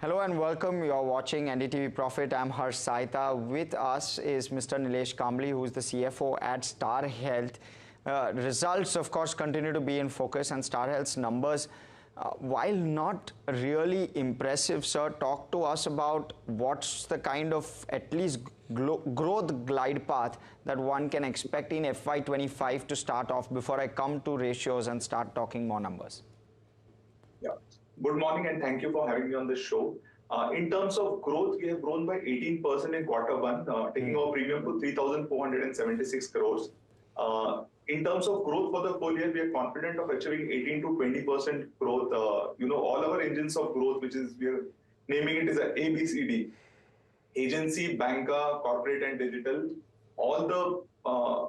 Hello and welcome. You are watching NDTV Profit. I'm Harsh Saita. With us is Mr. Nilesh Kambli, who is the CFO at Star Health. Results, of course, continue to be in focus, and Star Health's numbers, while not really impressive, sir, talk to us about what's the kind of at least growth glide path that one can expect in FY25 to start off before I come to ratios and start talking more numbers. Yeah. Good morning and thank you for having me on this show. In terms of growth, we have grown by 18% in Q1, taking our premium to 3,476 crores. In terms of growth for the whole year, we are confident of achieving 18 to 20% growth. All our engines of growth, which is we are naming it as a ABCD: agency, banker, corporate, and digital. All the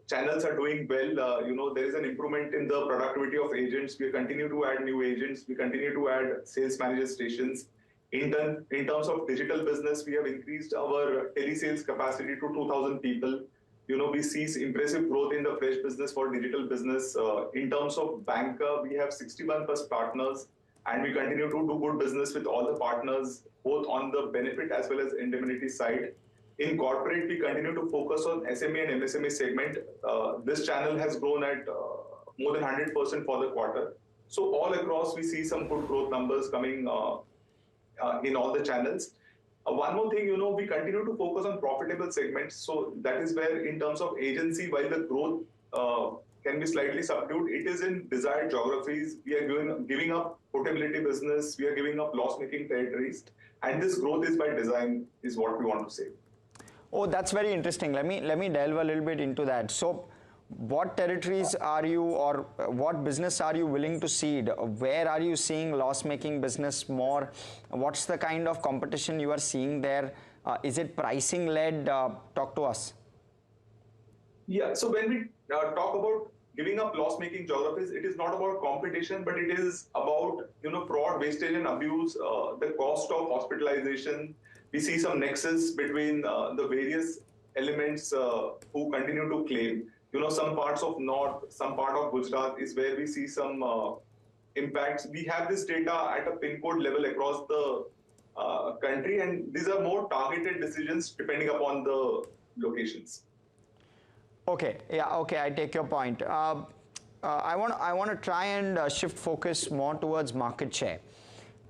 channels are doing well. There is an improvement in the productivity of agents. We continue to add new agents. We continue to add sales manager stations. In terms of digital business, we have increased our telesales capacity to 2,000 people. We see impressive growth in the fresh business for digital business. In terms of banker, we have 61 plus partners, and we continue to do good business with all the partners, both on the benefit as well as indemnity side. In corporate, we continue to focus on SME and MSME segment. This channel has grown at more than 100% for the quarter. So all across, we see some good growth numbers coming in all the channels. One more thing, we continue to focus on profitable segments. So that is where, in terms of agency, while the growth can be slightly subdued, it is in desired geographies. We are giving up portability business. We are giving up loss-making territories. And this growth is by design, is what we want to say. Oh, that's very interesting. Let me delve a little bit into that. So what territories are you, or what business are you willing to cede? Where are you seeing loss-making business more? What's the kind of competition you are seeing there? Is it pricing-led? Talk to us. Yeah, so when we talk about giving up loss-making geographies, it is not about competition, but it is about fraud, wastage, and abuse, the cost of hospitalization. We see some nexus between the various elements who continue to claim. Some parts of North, some part of Gujarat is where we see some impacts. We have this data at a pin code level across the country, and these are more targeted decisions depending upon the locations. Okay, yeah, okay, I take your point. I want to try and shift focus more towards market share.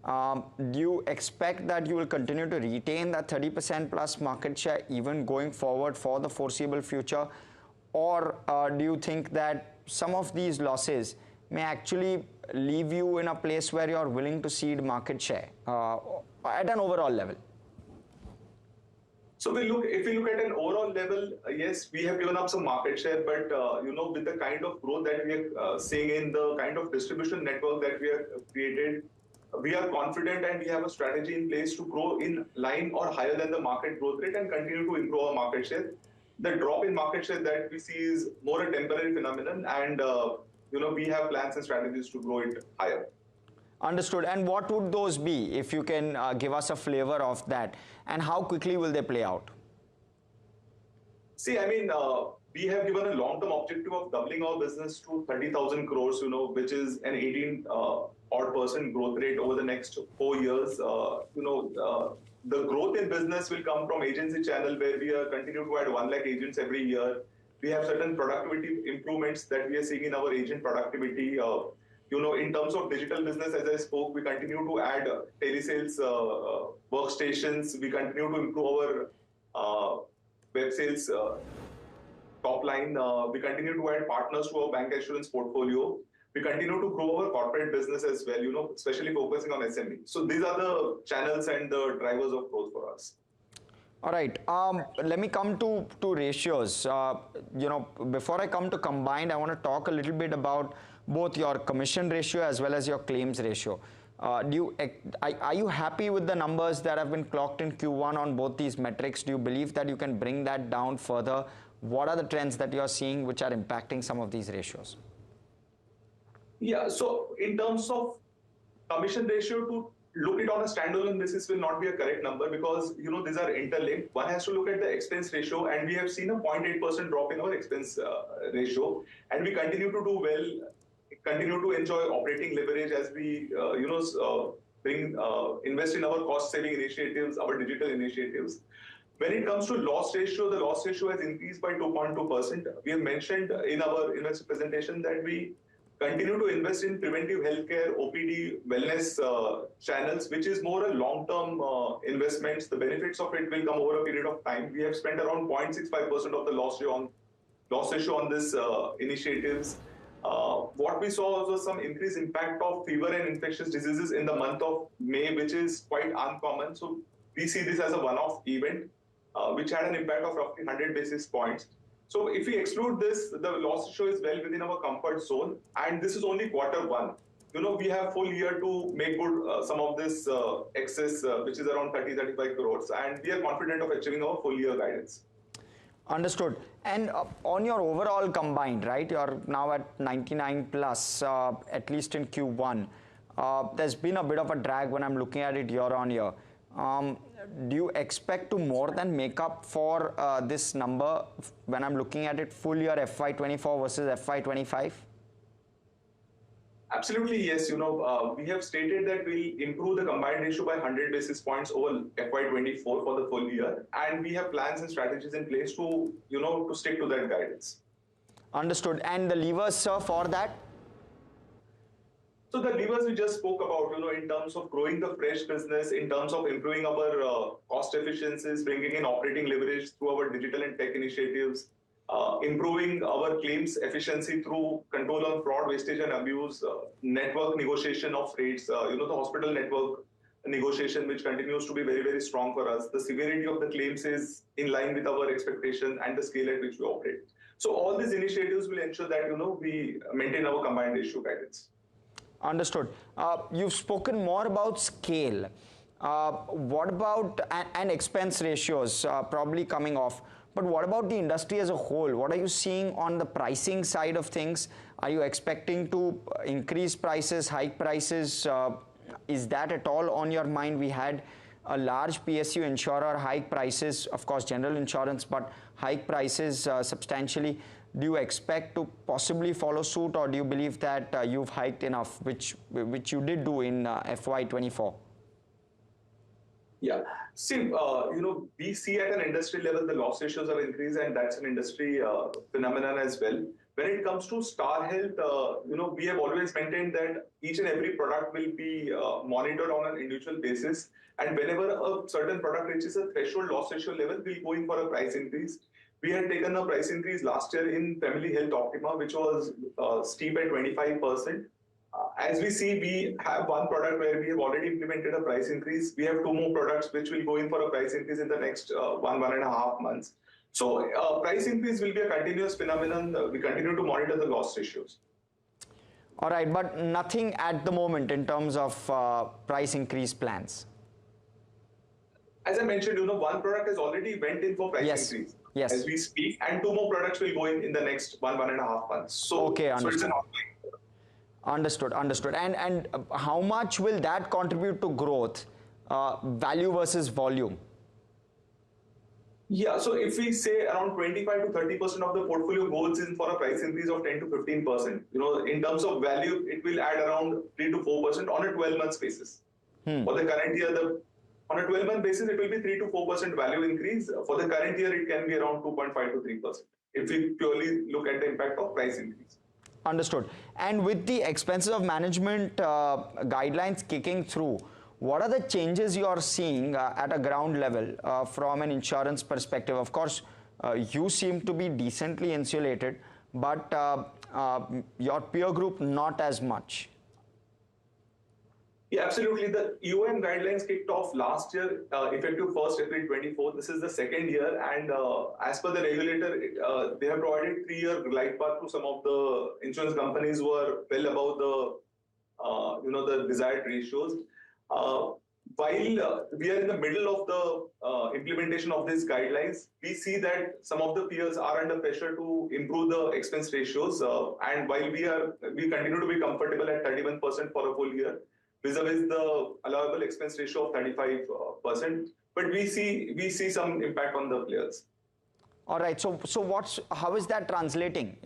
Do you expect that you will continue to retain that 30% plus market share even going forward for the foreseeable future? Or do you think that some of these losses may actually leave you in a place where you are willing to cede market share at an overall level? So if we look at an overall level, yes, we have given up some market share, but with the kind of growth that we are seeing in the kind of distribution network that we have created, we are confident and we have a strategy in place to grow in line or higher than the market growth rate and continue to improve our market share. The drop in market share that we see is more a temporary phenomenon, and we have plans and strategies to grow it higher. Understood. And what would those be, if you can give us a flavor of that, and how quickly will they play out? See, we have given a long-term objective of doubling our business to 30,000 crores, which is an 18% growth rate over the next 4 years. The growth in business will come from agency channel, where we continue to add 1 lakh agents every year. We have certain productivity improvements that we are seeing in our agent productivity. In terms of digital business, as I spoke, we continue to add telesales workstations. We continue to improve our web sales top line. We continue to add partners to our bank assurance portfolio. We continue to grow our corporate business as well, especially focusing on SME. So these are the channels and the drivers of growth for us. All right. Let me come to ratios. Before I come to combined, I want to talk a little bit about both your commission ratio as well as your claims ratio. Are you happy with the numbers that have been clocked in Q1 on both these metrics? Do you believe that you can bring that down further? What are the trends that you are seeing which are impacting some of these ratios? Yeah, so in terms of commission ratio, to look it on a standalone basis will not be a correct number, because these are interlinked. One has to look at the expense ratio, and we have seen a 0.8% drop in our expense ratio, and we continue to do well, continue to enjoy operating leverage as we invest in our cost-saving initiatives, our digital initiatives. When it comes to loss ratio, the loss ratio has increased by 2.2%. We have mentioned in our investor presentation that we continue to invest in preventive healthcare, OPD, wellness channels, which is more a long-term investments. The benefits of it will come over a period of time. We have spent around 0.65% of the loss ratio on this initiatives. What we saw was some increased impact of fever and infectious diseases in the month of May, which is quite uncommon. So we see this as a one-off event, which had an impact of roughly 100 basis points. So if we exclude this, the loss ratio is well within our comfort zone, and this is only quarter 1. We have full year to make good some of this excess, which is around 30-35 crores, and we are confident of achieving our full year guidance. Understood. And on your overall combined, right, you're now at 99 plus, at least in Q1. There's been a bit of a drag when I'm looking at it year on year. Do you expect to more than make up for this number when I'm looking at it full year FY24 versus FY25? Absolutely, yes. We have stated that we'll improve the combined ratio by 100 basis points over FY24 for the full year, and we have plans and strategies in place to, to stick to that guidance. Understood. And the levers, sir, for that? So the levers we just spoke about, in terms of growing the fresh business, in terms of improving our cost efficiencies, bringing in operating leverage through our digital and tech initiatives, improving our claims efficiency through control on fraud, wastage and abuse, network negotiation of rates, the hospital network negotiation, which continues to be very, very strong for us. The severity of the claims is in line with our expectation and the scale at which we operate. So all these initiatives will ensure that, we maintain our combined ratio guidance. Understood. You've spoken more about scale. What about and expense ratios probably coming off? But what about the industry as a whole? What are you seeing on the pricing side of things? Are you expecting to increase prices, hike prices? Is that at all on your mind? We had a large PSU insurer hike prices, of course, general insurance, but hike prices substantially. Do you expect to possibly follow suit, or do you believe that you've hiked enough, which you did do in FY24? Yeah. See, we see at an industry level the loss ratios have increased, and that's an industry phenomenon as well. When it comes to Star Health, we have always maintained that each and every product will be monitored on an individual basis. And whenever a certain product reaches a threshold loss ratio level, we'll go in for a price increase. We had taken a price increase last year in Family Health Optima, which was steep at 25%. As we see, we have one product where we have already implemented a price increase. We have 2 more products which will go in for a price increase in the next 1.5 months. So price increase will be a continuous phenomenon. We continue to monitor the loss ratios. All right, but nothing at the moment in terms of price increase plans. As I mentioned, one product has already went in for price increase. Yes. As we speak, and 2 more products will go in the next 1.5 months. So, okay, so it's an ongoing. Understood. And how much will that contribute to growth, value versus volume? Yeah, so if we say around 25 to 30% of the portfolio goes in for a price increase of 10 to 15%, in terms of value, it will add around 3 to 4% on a 12-month basis. For the current year, on a 12-month basis, it will be 3 to 4% value increase. For the current year, it can be around 2.5 to 3%. If we purely look at the impact of price increase. Understood. And with the expenses of management guidelines kicking through, what are the changes you are seeing at a ground level from an insurance perspective? Of course, you seem to be decently insulated, but your peer group not as much. Yeah, absolutely. The EOM guidelines kicked off last year, effective 1st April 24. This is the second year, and as per the regulator, they have provided 3-year glide path to some of the insurance companies who are well above the desired ratios. While we are in the middle of the implementation of these guidelines, we see that some of the peers are under pressure to improve the expense ratios. And while we continue to be comfortable at 31% for a full year, vis-a-vis the allowable expense ratio of 35%, but we see some impact on the players. All right. So how is that translating?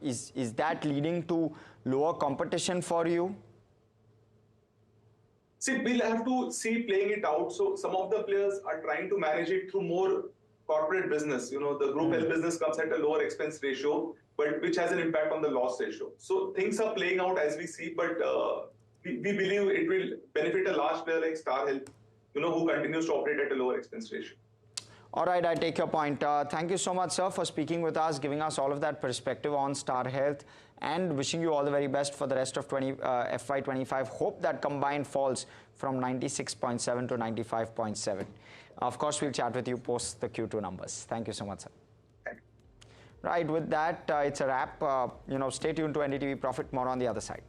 Is that leading to lower competition for you? See, we'll have to see playing it out. So some of the players are trying to manage it through more corporate business. You know, the group health business comes at a lower expense ratio, but which has an impact on the loss ratio. So things are playing out as we see, but we believe it will benefit a large player like Star Health, you know, who continues to operate at a lower expense ratio. All right, I take your point. Thank you so much, sir, for speaking with us, giving us all of that perspective on Star Health, and wishing you all the very best for the rest of FY25. Hope that combined falls from 96.7 to 95.7. Of course, we'll chat with you post the Q2 numbers. Thank you so much, sir. Right, with that, it's a wrap. Stay tuned to NDTV Profit. More on the other side.